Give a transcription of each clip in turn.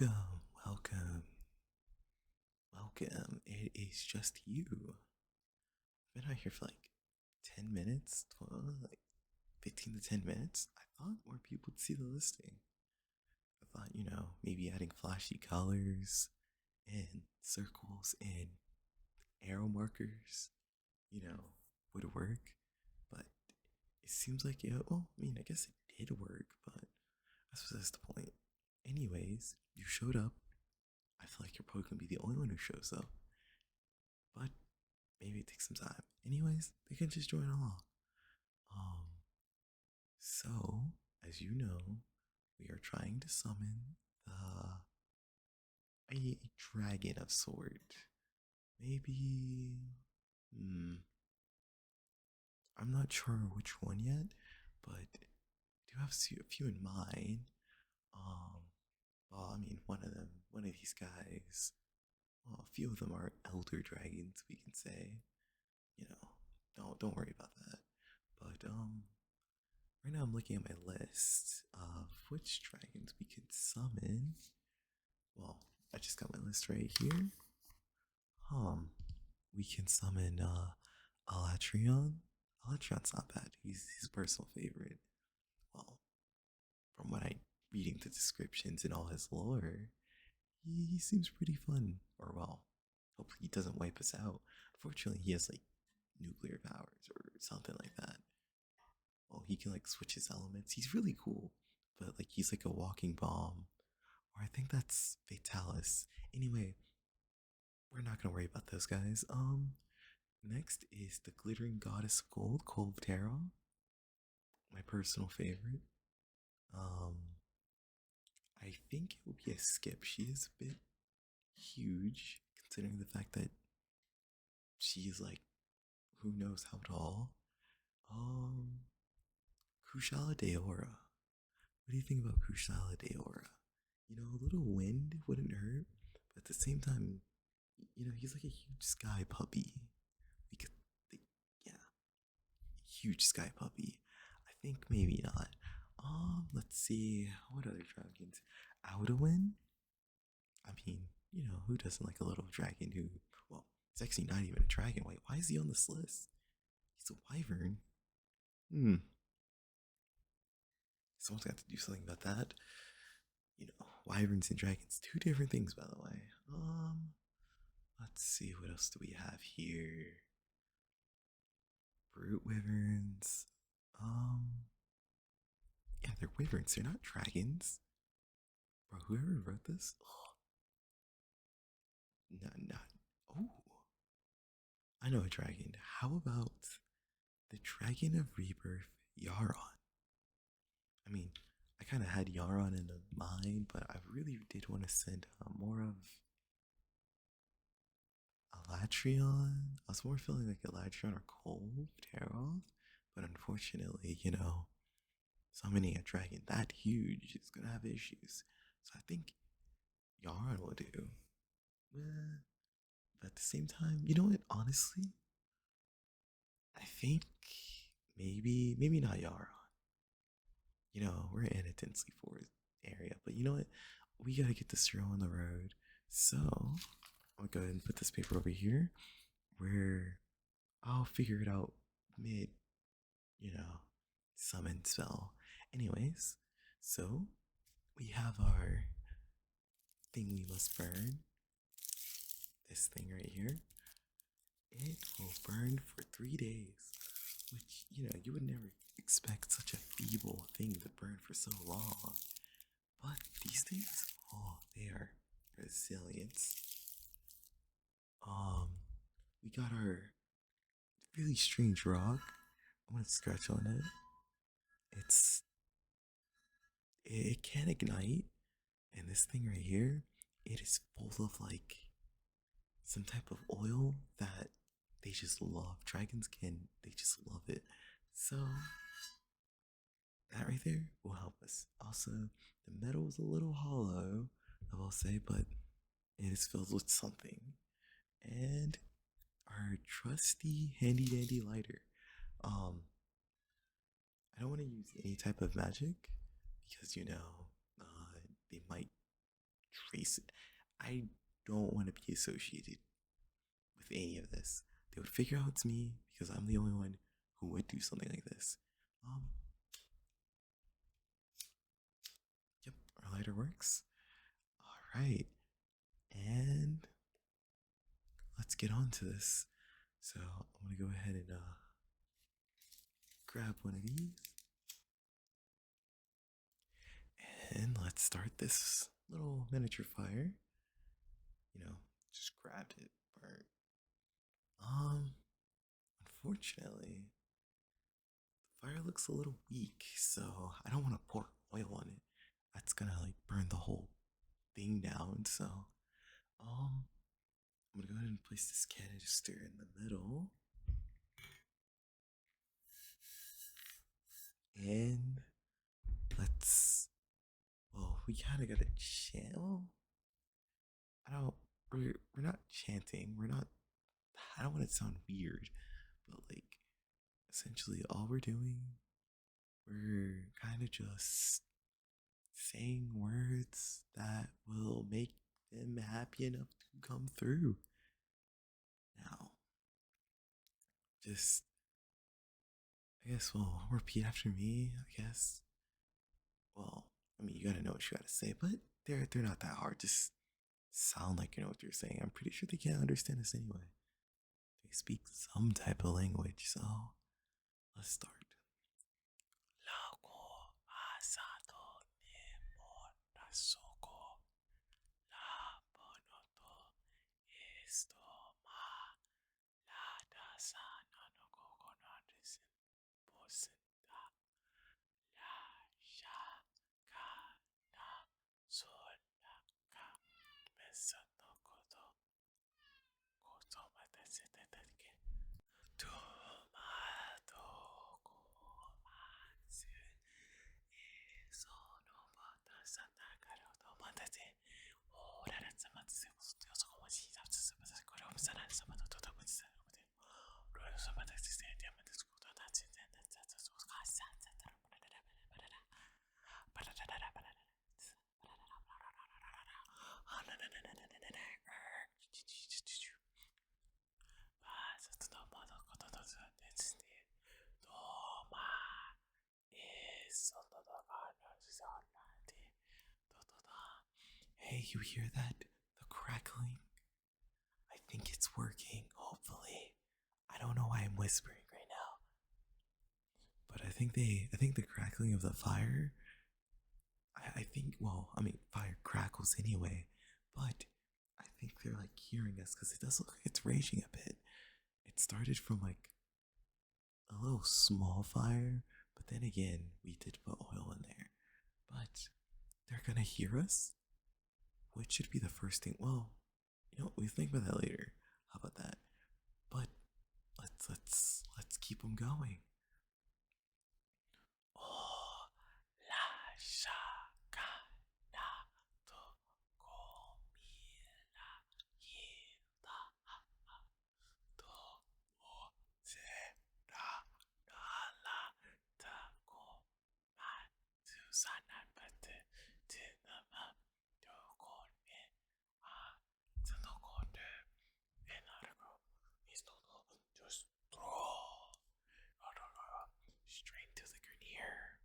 Welcome, welcome, welcome. It is just you. I've been out here for like 10 minutes, 12, like 15 to 10 minutes. I thought more people would see the listing. I thought, maybe adding flashy colors and circles and arrow markers, you know, would work. But it seems like, I guess it did work, but that's the point. Anyways, you showed up. I feel like you're probably gonna be the only one who shows up, but maybe it takes some time. Anyways, they can just join along. Um, so as you know, we are trying to summon a dragon of sort. Maybe, hmm, I'm not sure which one yet, but I do have a few in mind. Um, one of these guys. Well, a few of them are elder dragons, we can say. You know, don't worry about that. But right now I'm looking at my list of which dragons we could summon. Well, I just got my list right here. We can summon Alatrion. Alatrion's not bad. He's his personal favorite. Well, from what I reading the descriptions and all his lore, he seems pretty fun. Or well, hopefully he doesn't wipe us out. Unfortunately, he has like nuclear powers or something like that. Well, he can like switch his elements. He's really cool, but like he's like a walking bomb. Or I think that's Fatalis. Anyway, we're not gonna worry about those guys. Next is the glittering goddess of gold, Kolvtera, my personal favorite. Um, I think it would be a skip. She is a bit huge, considering the fact that she's like who knows how tall. Um, Kushala Deora. What do you think about Kushala Deora? A little wind wouldn't hurt, but at the same time, he's like a huge sky puppy. We could, like, yeah, huge sky puppy. I think maybe not. Let's see. What other dragons? Audowin? I mean, who doesn't like a little dragon who, well, it's actually not even a dragon. Wait, why is he on this list? He's a wyvern. Someone's got to do something about that. Wyverns and dragons, two different things, by the way. Let's see, what else do we have here? Brute wyverns. Yeah, they're wyverns. They're not dragons. Bro, whoever wrote this, not. Oh, I know a dragon. How about the Dragon of Rebirth, Yaron? I mean, I kind of had Yaron in mind, but I really did want to send more of Alatrion. I was more feeling like Alatrion or Cold Terror, but unfortunately, summoning a dragon that huge is gonna have issues. So I think Yaron will do. But at the same time, you know what? Honestly, I think maybe not Yaron. We're in a densely forest area, but you know what? We gotta get this show on the road. So I'll go ahead and put this paper over here where I'll figure it out mid, you know, summon spell. Anyways, so we have our thing we must burn. This thing right here. It will burn for 3 days, which, you would never expect such a feeble thing to burn for so long. But these things, oh, they are resilient. We got our really strange rock. I'm gonna scratch on it. It can ignite, and this thing right here, it is full of like some type of oil that they just love. They just love it. So that right there will help us. Also, the metal is a little hollow, I will say, but it is filled with something. And our trusty handy dandy lighter. I don't want to use any type of magic because they might racist. I don't want to be associated with any of this. They would figure out it's me because I'm the only one who would do something like this. Um, yep, our lighter works. All right, and let's get on to this. So I'm gonna go ahead and grab one of these, and let's start this little miniature fire. You know, just grabbed it, burnt. Unfortunately, the fire looks a little weak, so I don't want to pour oil on it. That's gonna like burn the whole thing down. So, I'm gonna go ahead and place this canister in the middle, and let's. Well, we kind of got to channel. I don't. We're not chanting. We're not. I don't want it to sound weird, but like, essentially, all we're doing, we're kind of just saying words that will make them happy enough to come through. Now, just, I guess, well, repeat after me, I guess. Well, I mean, you gotta know what you gotta say, but they're not that hard. Just sound like you know what you're saying. I'm pretty sure they can't understand us anyway. They speak some type of language, so let's start. Lago asado nemo nasoko la bonoto esto ma la dasa no coconuts posita la sha ka na sola ka mesato koto koto matase tetake tomato komatsu sono bata satakaro tomatate ora ratsamatsu yo so como si sabes sabes ko ro sana sama to to to sa ro ro sama ta se te ma ta ko ta ta se ta ta ta so ka sa ta ta Hey, you hear that? The crackling? I think it's working, hopefully. I don't know why I'm whispering right now. But I think the crackling of the fire, I think, well, I mean, fire crackles anyway, but I think they're like hearing us because it does look like it's raging a bit. It started from like a little small fire, but then again, we did put oil in there. But they're gonna hear us? Which should be the first thing? Well, you know, we think about that later. How about that? But let's keep them going. Oh, la shaka na to komila yita to o se ra la ta ko ma tu sanan pate te nama to kon me a to kon de enargo is to just throw straight to the Grenier.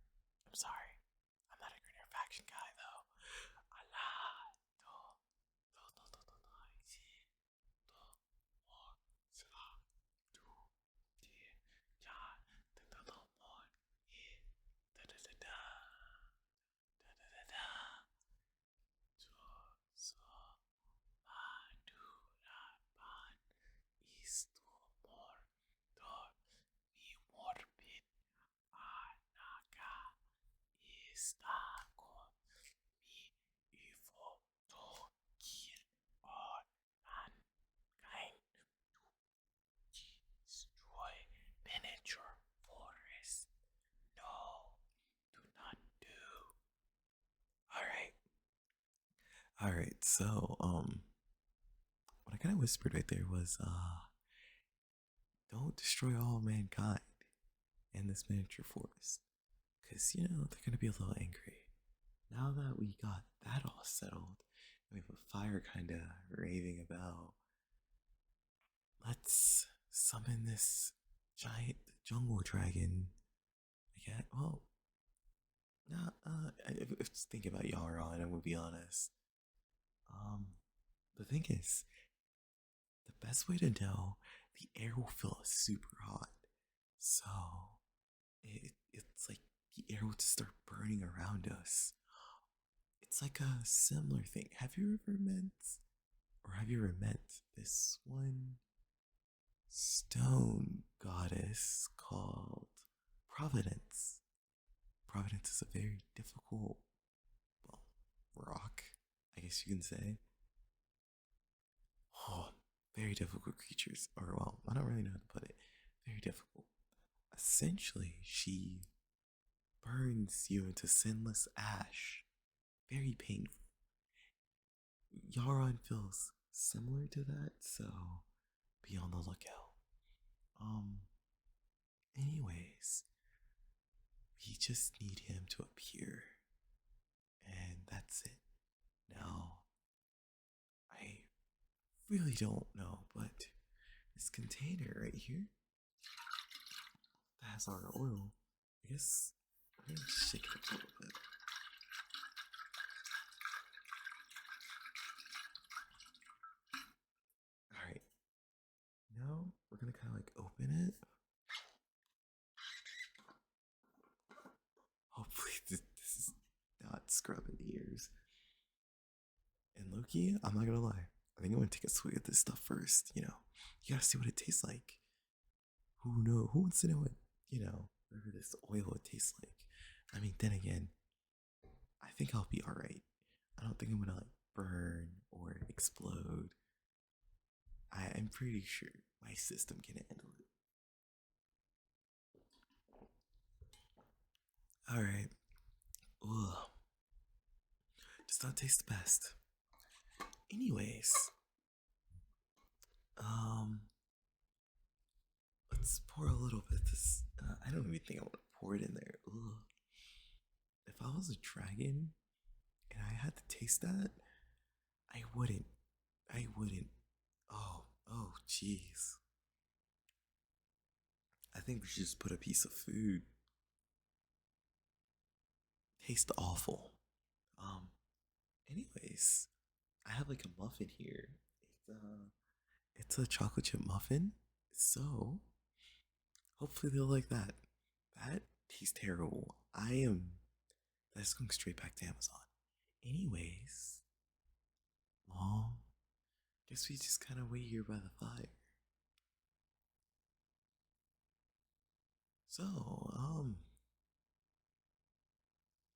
I'm sorry. I'm not a Grenier faction guy though. Allah do sa do di ja do mo e da so maduraban isto mor dor mi morbid anaga está con mi ifo to kill on mankind to destroy miniature forest. No, do not do. All right. So what I kind of whispered right there was don't destroy all mankind in this miniature forest, because you know they're gonna be a little angry. Now that we got that all settled and we fire kind of raving about, let's summon this giant jungle dragon. Again, well, not, if think about Yara, and I will be honest. Um, the thing is, the best way to know the air will feel super hot. So it's like the air will just start burning around us. It's like a similar thing. Have you ever met, or have you ever met this one stone goddess called Providence? Providence is a very difficult, well, rock, I guess you can say. Oh, very difficult creatures. Or, well, I don't really know how to put it. Very difficult. Essentially, she burns you into sinless ash. Very painful. Yaron feels similar to that, so be on the lookout. Um, anyways, we just need him to appear, and that's it. Now, I really don't know, but this container right here that has our oil, I guess I'm gonna shake it up a little bit. Alright, now we're gonna kind of like open it. Hopefully, this is not scrubbing the ears. And Loki, I'm not gonna lie, I think I'm gonna take a swig of this stuff first. You gotta see what it tastes like. Who knows? Who wants to know what, whatever this oil would taste like? I mean, then again, I think I'll be alright. I don't think I'm gonna like burn or explode. I'm pretty sure my system can handle it. Alright. Ugh. Does not taste the best. Anyways, um, let's pour a little bit. This I don't even think I want to pour it in there. Ugh. If I was a dragon and I had to taste that, I wouldn't. I wouldn't. Oh, jeez. I think we should just put a piece of food. Tastes awful. Um. Anyways, I have like a muffin here. It's a chocolate chip muffin. So hopefully they'll like that. That tastes terrible. That's going straight back to Amazon. Anyways, Mom, guess we just kind of wait here by the fire. So,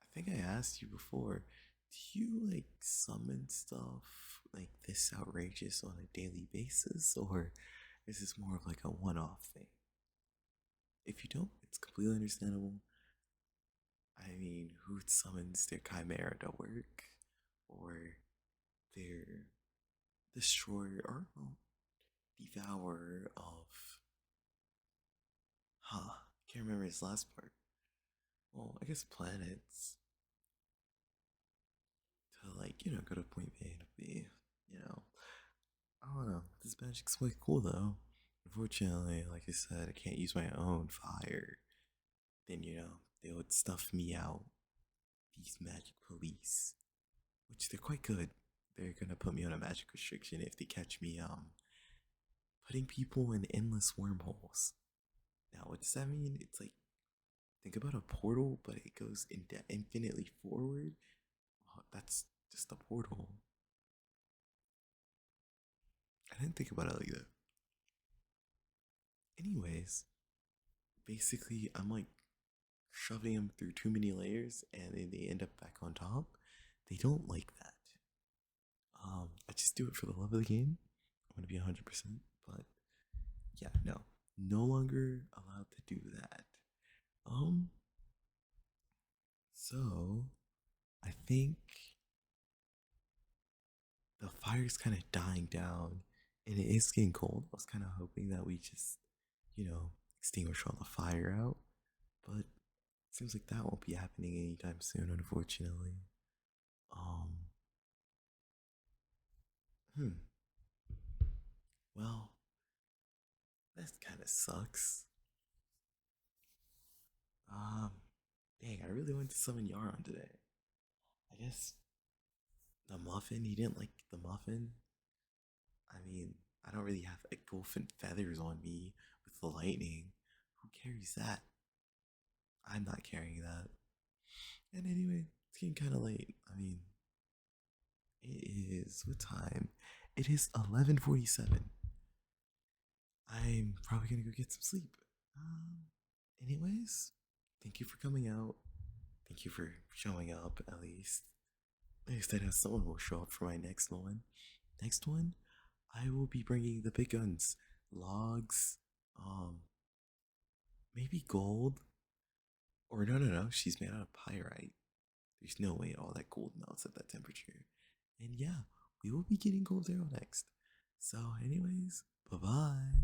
I think I asked you before, do you like summon stuff like this outrageous on a daily basis, or is this more of like a one off thing? If you don't, it's completely understandable. I mean, who summons their chimera to work, or their destroyer, or well, devourer of, can't remember his last part. Well, I guess planets to like, go to point A to B, you know. I don't know. This magic's quite cool though. Unfortunately, like I said, I can't use my own fire. Then, they would stuff me out. These magic police, which they're quite good. They're gonna put me on a magic restriction if they catch me putting people in endless wormholes. Now, what does that mean? It's like, think about a portal, but it goes infinitely forward. Oh, that's just a portal. I didn't think about it like that. Anyways, basically, I'm like shoving them through too many layers and then they end up back on top. They don't like that. I just do it for the love of the game. I'm gonna be 100%, but yeah, no, no longer allowed to do that. Um, so I think the fire's kind of dying down and it is getting cold. I was kind of hoping that we just, extinguish all the fire out, but it seems like that won't be happening anytime soon, unfortunately. Um, Hmm. Well, that kind of sucks. Um, Dang, I really wanted to summon Yaron today. I guess the muffin, he didn't like the muffin. I mean, I don't really have like golden feathers on me with the lightning. Who carries that? I'm not carrying that. And anyway, it's getting kind of late. I mean, it is what time? It is 11:47. I'm probably gonna go get some sleep. Um, Anyways, thank you for coming out. Thank you for showing up at least. At least I know someone will show up for my next one. Next one, I will be bringing the big guns, logs, um, maybe gold, or no, she's made out of pyrite. There's no way all that gold melts at that temperature. And yeah, we will be getting gold arrow next. So, anyways, bye bye.